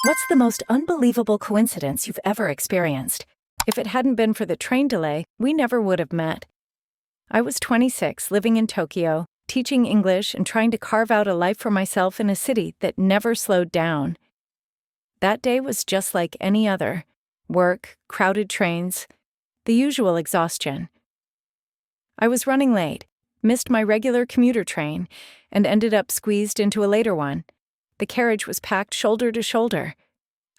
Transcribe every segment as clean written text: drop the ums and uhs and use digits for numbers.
What's the most unbelievable coincidence you've ever experienced? If it hadn't been for the train delay, we never would have met. I was 26, living in Tokyo, teaching English and trying to carve out a life for myself in a city that never slowed down. That day was just like any other. Work, crowded trains, the usual exhaustion. I was running late, missed my regular commuter train, and ended up squeezed into a later one. The carriage was packed shoulder to shoulder.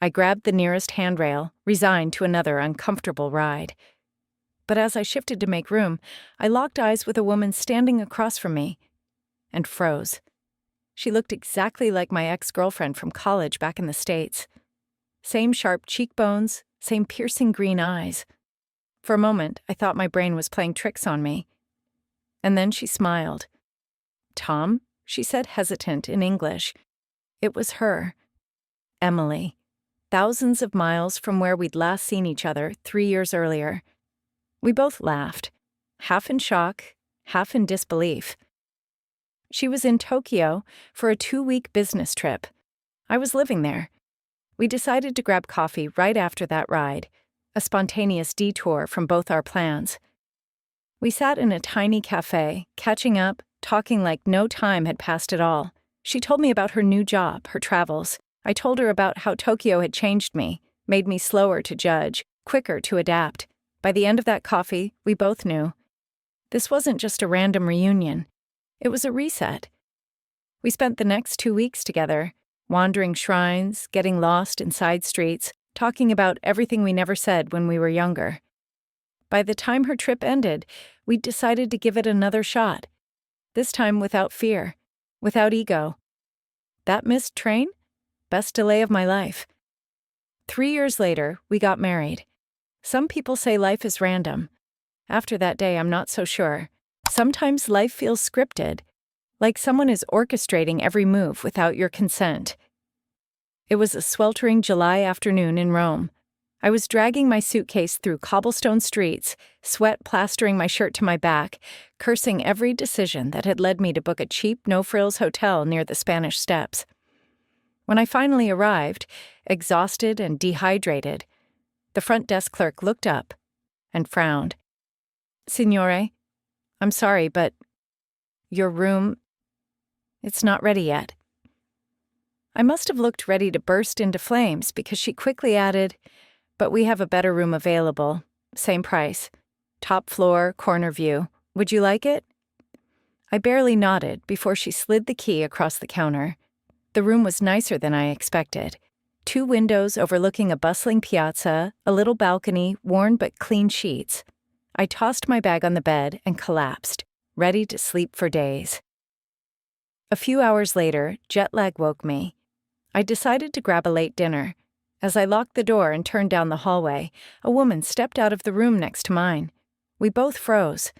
I grabbed the nearest handrail, resigned to another uncomfortable ride. But as I shifted to make room, I locked eyes with a woman standing across from me and froze. She looked exactly like my ex-girlfriend from college back in the States. Same sharp cheekbones, same piercing green eyes. For a moment, I thought my brain was playing tricks on me. And then she smiled. "Tom," she said, hesitant in English. It was her. Emily. Thousands of miles from where we'd last seen each other 3 years earlier. We both laughed, half in shock, half in disbelief. She was in Tokyo for a 2-week business trip. I was living there. We decided to grab coffee right after that ride, a spontaneous detour from both our plans. We sat in a tiny cafe, catching up, talking like no time had passed at all. She told me about her new job, her travels. I told her about how Tokyo had changed me, made me slower to judge, quicker to adapt. By the end of that coffee, we both knew. This wasn't just a random reunion. It was a reset. We spent the next 2 weeks together, wandering shrines, getting lost in side streets, talking about everything we never said when we were younger. By the time her trip ended, we'd decided to give it another shot. This time without fear, without ego. That missed train? Best delay of my life. 3 years later, we got married. Some people say life is random. After that day, I'm not so sure. Sometimes life feels scripted, like someone is orchestrating every move without your consent. It was a sweltering July afternoon in Rome. I was dragging my suitcase through cobblestone streets, sweat plastering my shirt to my back, cursing every decision that had led me to book a cheap, no-frills hotel near the Spanish Steps. When I finally arrived, exhausted and dehydrated, the front desk clerk looked up and frowned. "Signore, I'm sorry, but your room, it's not ready yet." I must have looked ready to burst into flames because she quickly added, "But we have a better room available. Same price. Top floor, corner view. Would you like it?" I barely nodded before she slid the key across the counter. The room was nicer than I expected. 2 windows overlooking a bustling piazza, a little balcony, worn but clean sheets. I tossed my bag on the bed and collapsed, ready to sleep for days. A few hours later, jet lag woke me. I decided to grab a late dinner. As I locked the door and turned down the hallway, a woman stepped out of the room next to mine. We both froze.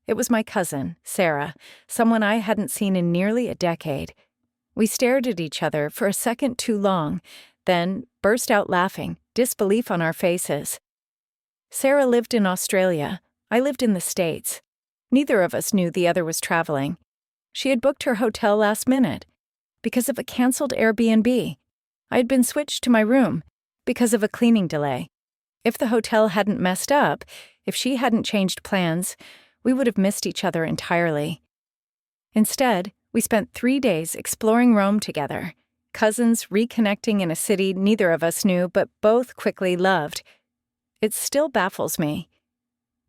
It was my cousin, Sarah, someone I hadn't seen in nearly a decade. We stared at each other for a second too long, then burst out laughing, disbelief on our faces. Sarah lived in Australia. I lived in the States. Neither of us knew the other was traveling. She had booked her hotel last minute because of a canceled Airbnb. I had been switched to my room because of a cleaning delay. If the hotel hadn't messed up, if she hadn't changed plans, we would have missed each other entirely. Instead, we spent 3 days exploring Rome together, cousins reconnecting in a city neither of us knew but both quickly loved. It still baffles me.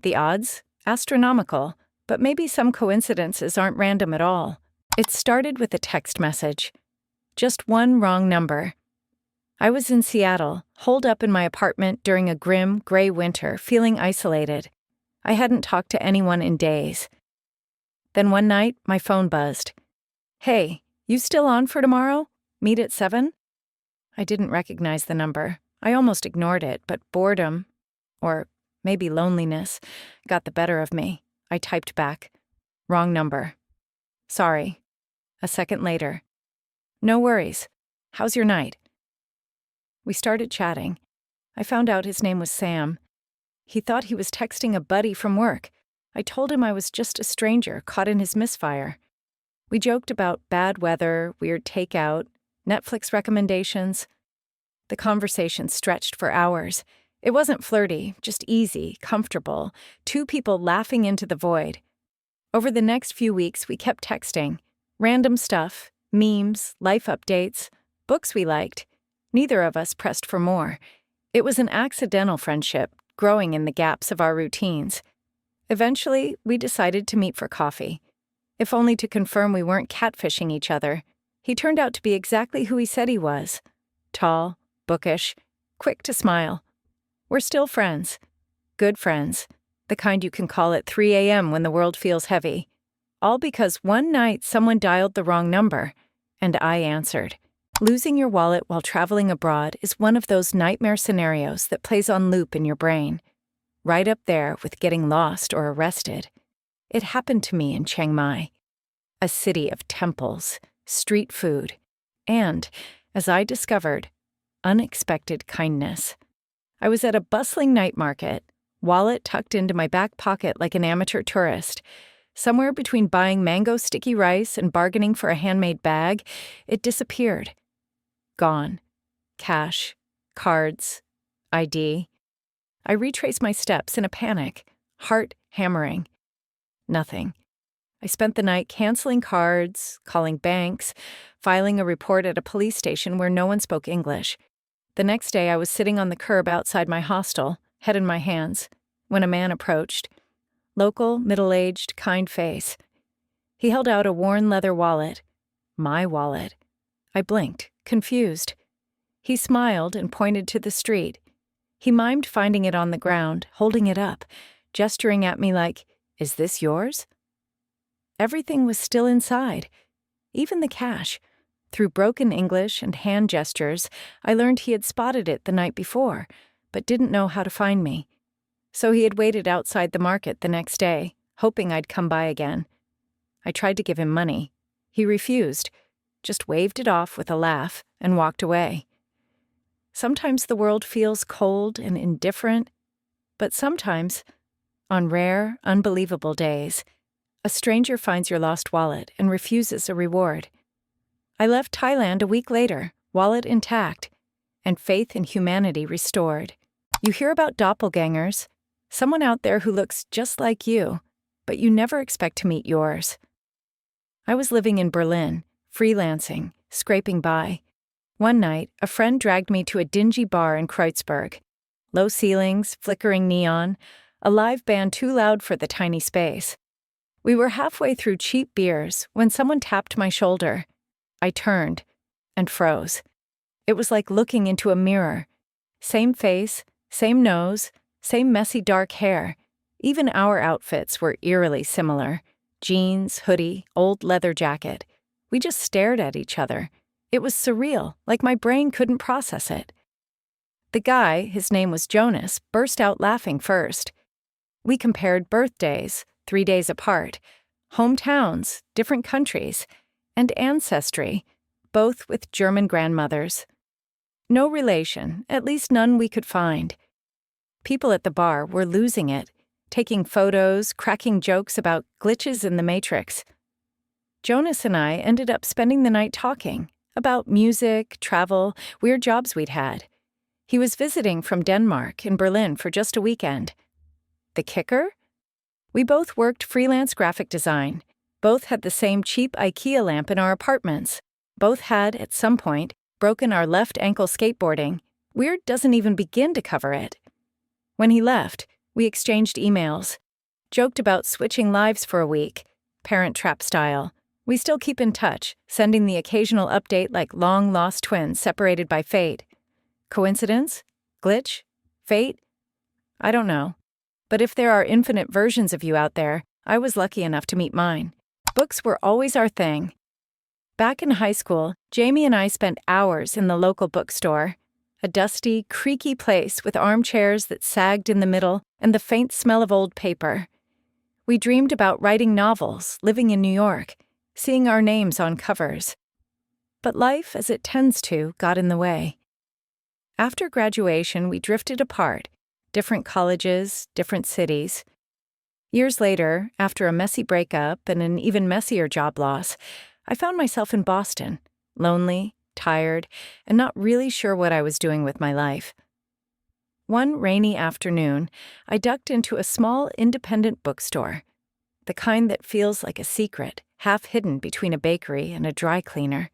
The odds? Astronomical, but maybe some coincidences aren't random at all. It started with a text message. Just one wrong number. I was in Seattle, holed up in my apartment during a grim, gray winter, feeling isolated. I hadn't talked to anyone in days. Then one night, my phone buzzed. "Hey, you still on for tomorrow? Meet at 7? I didn't recognize the number. I almost ignored it, but boredom, or maybe loneliness, got the better of me. I typed back, "Wrong number. Sorry." A second later, "No worries. How's your night?" We started chatting. I found out his name was Sam. He thought he was texting a buddy from work. I told him I was just a stranger caught in his misfire. We joked about bad weather, weird takeout, Netflix recommendations. The conversation stretched for hours. It wasn't flirty, just easy, comfortable, two people laughing into the void. Over the next few weeks, we kept texting. Random stuff, memes, life updates, books we liked. Neither of us pressed for more. It was an accidental friendship, growing in the gaps of our routines. Eventually, we decided to meet for coffee. If only to confirm we weren't catfishing each other. He turned out to be exactly who he said he was. Tall, bookish, quick to smile. We're still friends. Good friends. The kind you can call at 3 a.m. when the world feels heavy. All because one night someone dialed the wrong number, and I answered. Losing your wallet while traveling abroad is one of those nightmare scenarios that plays on loop in your brain. Right up there with getting lost or arrested. It happened to me in Chiang Mai, a city of temples, street food, and, as I discovered, unexpected kindness. I was at a bustling night market, wallet tucked into my back pocket like an amateur tourist. Somewhere between buying mango sticky rice and bargaining for a handmade bag, it disappeared. Gone. Cash, cards, ID. I retraced my steps in a panic, heart hammering. Nothing. I spent the night canceling cards, calling banks, filing a report at a police station where no one spoke English. The next day, I was sitting on the curb outside my hostel, head in my hands, when a man approached. Local, middle-aged, kind face. He held out a worn leather wallet. My wallet. I blinked, confused. He smiled and pointed to the street. He mimed finding it on the ground, holding it up, gesturing at me like, "Is this yours?" Everything was still inside, even the cash. Through broken English and hand gestures, I learned he had spotted it the night before, but didn't know how to find me. So he had waited outside the market the next day, hoping I'd come by again. I tried to give him money. He refused, just waved it off with a laugh and walked away. Sometimes the world feels cold and indifferent, but sometimes, on rare, unbelievable days, a stranger finds your lost wallet and refuses a reward. I left Thailand a week later, wallet intact, and faith in humanity restored. You hear about doppelgangers, someone out there who looks just like you, but you never expect to meet yours. I was living in Berlin, freelancing, scraping by. One night, a friend dragged me to a dingy bar in Kreuzberg. Low ceilings, flickering neon, a live band too loud for the tiny space. We were halfway through cheap beers when someone tapped my shoulder. I turned and froze. It was like looking into a mirror. Same face, same nose, same messy dark hair. Even our outfits were eerily similar. Jeans, hoodie, old leather jacket. We just stared at each other. It was surreal, like my brain couldn't process it. The guy, his name was Jonas, burst out laughing first. We compared birthdays, 3 days apart, hometowns, different countries, and ancestry, both with German grandmothers. No relation, at least none we could find. People at the bar were losing it, taking photos, cracking jokes about glitches in the Matrix. Jonas and I ended up spending the night talking about music, travel, weird jobs we'd had. He was visiting from Denmark in Berlin for just a weekend. The kicker? We both worked freelance graphic design. Both had the same cheap IKEA lamp in our apartments. Both had, at some point, broken our left ankle skateboarding. Weird doesn't even begin to cover it. When he left, we exchanged emails, joked about switching lives for a week, Parent Trap style. We still keep in touch, sending the occasional update like long-lost twins separated by fate. Coincidence? Glitch? Fate? I don't know. But if there are infinite versions of you out there, I was lucky enough to meet mine. Books were always our thing. Back in high school, Jamie and I spent hours in the local bookstore, a dusty, creaky place with armchairs that sagged in the middle and the faint smell of old paper. We dreamed about writing novels, living in New York, seeing our names on covers. But life, as it tends to, got in the way. After graduation, we drifted apart, different colleges, different cities. Years later, after a messy breakup and an even messier job loss, I found myself in Boston, lonely, tired, and not really sure what I was doing with my life. One rainy afternoon, I ducked into a small independent bookstore, the kind that feels like a secret, half hidden between a bakery and a dry cleaner.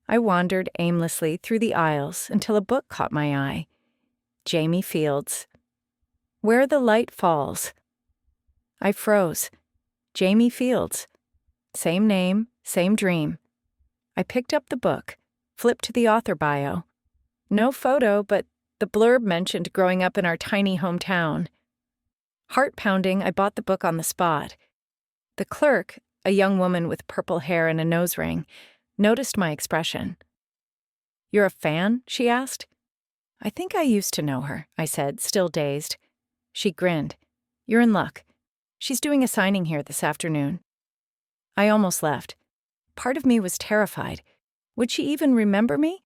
I wandered aimlessly through the aisles until a book caught my eye. Jamie Field's Where the Light Falls. I froze. Jamie Fields. Same name, same dream. I picked up the book, flipped to the author bio. No photo, but the blurb mentioned growing up in our tiny hometown. Heart-pounding, I bought the book on the spot. The clerk, a young woman with purple hair and a nose ring, noticed my expression. "You're a fan?" she asked. "I think I used to know her," I said, still dazed. She grinned. "You're in luck. She's doing a signing here this afternoon." I almost left. Part of me was terrified. Would she even remember me?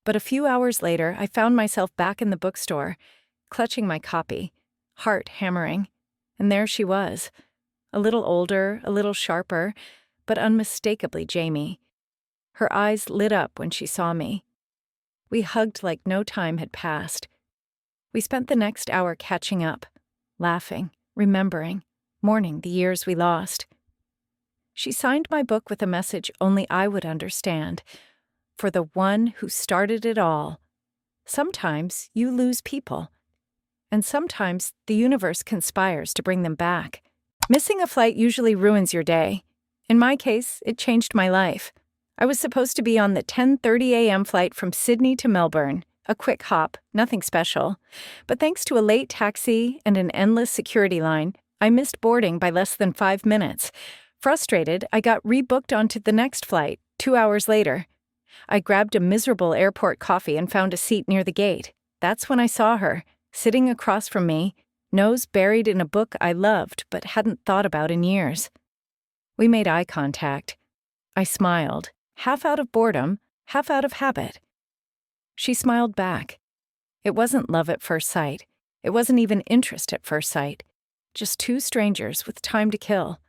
But a few hours later, I found myself back in the bookstore, clutching my copy, heart hammering. And there she was. A little older, a little sharper, but unmistakably Jamie. Her eyes lit up when she saw me. We hugged like no time had passed. We spent the next hour catching up, laughing, remembering, mourning the years we lost. She signed my book with a message only I would understand. For the one who started it all. Sometimes you lose people. And sometimes the universe conspires to bring them back. Missing a flight usually ruins your day. In my case, it changed my life. I was supposed to be on the 10:30 a.m. flight from Sydney to Melbourne, a quick hop, nothing special. But thanks to a late taxi and an endless security line, I missed boarding by less than 5 minutes. Frustrated, I got rebooked onto the next flight, 2 hours later. I grabbed a miserable airport coffee and found a seat near the gate. That's when I saw her, sitting across from me, nose buried in a book I loved but hadn't thought about in years. We made eye contact. I smiled, half out of boredom, half out of habit. She smiled back. It wasn't love at first sight. It wasn't even interest at first sight. Just two strangers with time to kill.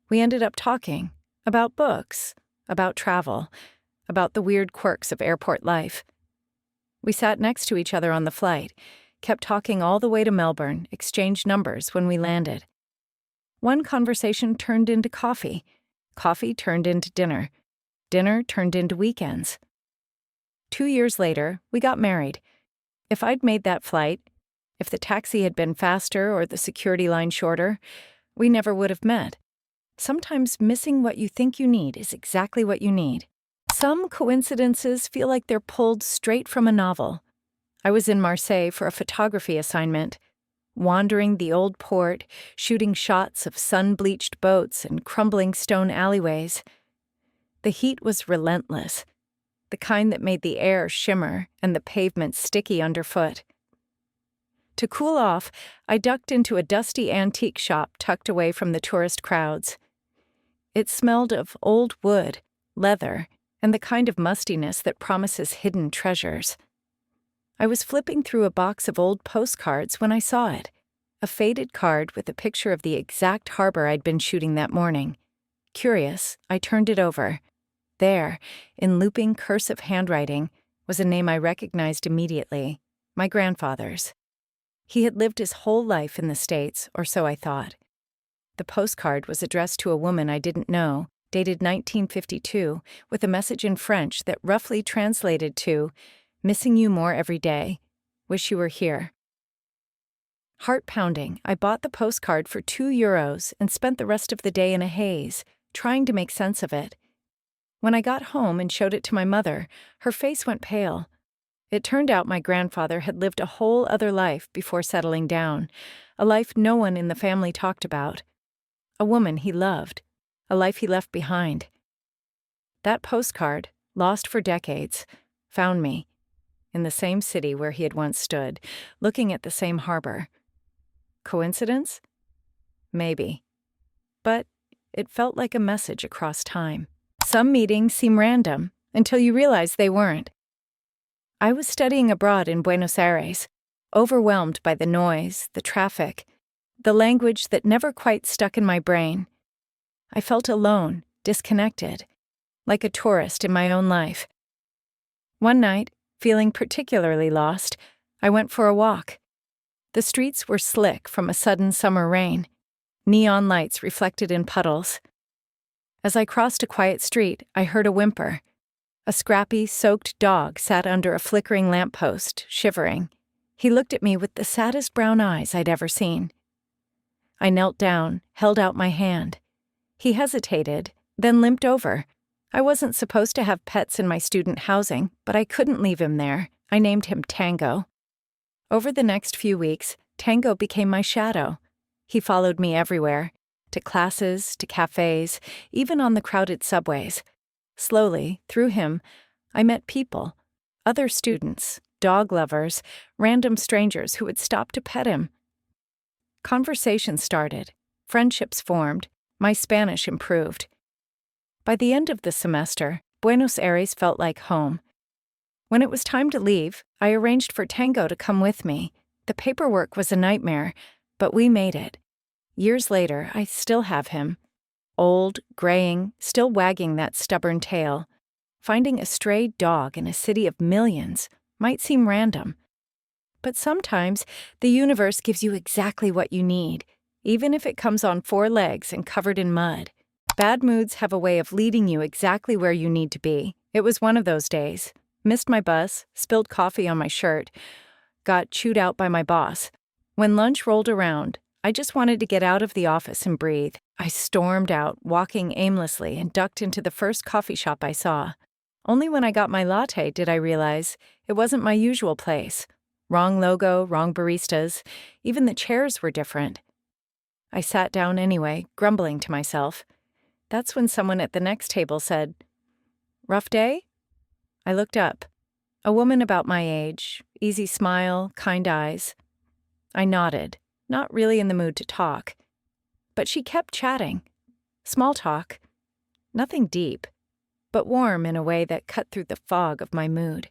We ended up talking about books, about travel, about the weird quirks of airport life. We sat next to each other on the flight, kept talking all the way to Melbourne, exchanged numbers when we landed. One conversation turned into coffee. Coffee turned into dinner. Dinner turned into weekends. 2 years later, we got married. If I'd made that flight, if the taxi had been faster or the security line shorter, we never would have met. Sometimes missing what you think you need is exactly what you need. Some coincidences feel like they're pulled straight from a novel. I was in Marseille for a photography assignment, wandering the old port, shooting shots of sun-bleached boats and crumbling stone alleyways. The heat was relentless, the kind that made the air shimmer and the pavement sticky underfoot. To cool off, I ducked into a dusty antique shop tucked away from the tourist crowds. It smelled of old wood, leather, and the kind of mustiness that promises hidden treasures. I was flipping through a box of old postcards when I saw it, a faded card with a picture of the exact harbor I'd been shooting that morning. Curious, I turned it over. There, in looping cursive handwriting, was a name I recognized immediately, my grandfather's. He had lived his whole life in the States, or so I thought. The postcard was addressed to a woman I didn't know, dated 1952, with a message in French that roughly translated to, "Missing you more every day. Wish you were here." Heart-pounding, I bought the postcard for €2 and spent the rest of the day in a haze, trying to make sense of it. When I got home and showed it to my mother, her face went pale. It turned out my grandfather had lived a whole other life before settling down, a life no one in the family talked about. A woman he loved, a life he left behind. That postcard, lost for decades, found me, in the same city where he had once stood, looking at the same harbor. Coincidence? Maybe. But it felt like a message across time. Some meetings seem random, until you realize they weren't. I was studying abroad in Buenos Aires, overwhelmed by the noise, the traffic, the language that never quite stuck in my brain. I felt alone, disconnected, like a tourist in my own life. One night, feeling particularly lost, I went for a walk. The streets were slick from a sudden summer rain. Neon lights reflected in puddles. As I crossed a quiet street, I heard a whimper. A scrappy, soaked dog sat under a flickering lamppost, shivering. He looked at me with the saddest brown eyes I'd ever seen. I knelt down, held out my hand. He hesitated, then limped over. I wasn't supposed to have pets in my student housing, but I couldn't leave him there. I named him Tango. Over the next few weeks, Tango became my shadow. He followed me everywhere, to classes, to cafes, even on the crowded subways. Slowly, through him, I met people, other students, dog lovers, random strangers who would stop to pet him. Conversations started, friendships formed, my Spanish improved. By the end of the semester, Buenos Aires felt like home. When it was time to leave, I arranged for Tango to come with me. The paperwork was a nightmare, but we made it. Years later, I still have him. Old, graying, still wagging that stubborn tail. Finding a stray dog in a city of millions might seem random. But sometimes, the universe gives you exactly what you need, even if it comes on 4 legs and covered in mud. Bad moods have a way of leading you exactly where you need to be. It was one of those days. Missed my bus, spilled coffee on my shirt, got chewed out by my boss. When lunch rolled around, I just wanted to get out of the office and breathe. I stormed out, walking aimlessly, and ducked into the first coffee shop I saw. Only when I got my latte did I realize it wasn't my usual place. Wrong logo, wrong baristas. Even the chairs were different. I sat down anyway, grumbling to myself. That's when someone at the next table said, "Rough day?" I looked up. A woman about my age, easy smile, kind eyes. I nodded, not really in the mood to talk. But she kept chatting. Small talk. Nothing deep, but warm in a way that cut through the fog of my mood.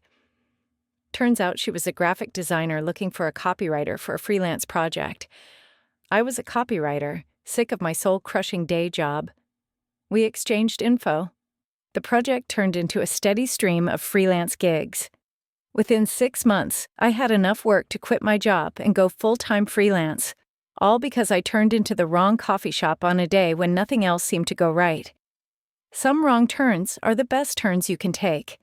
Turns out she was a graphic designer looking for a copywriter for a freelance project. I was a copywriter, sick of my soul-crushing day job. We exchanged info. The project turned into a steady stream of freelance gigs. Within 6 months, I had enough work to quit my job and go full-time freelance, all because I turned into the wrong coffee shop on a day when nothing else seemed to go right. Some wrong turns are the best turns you can take.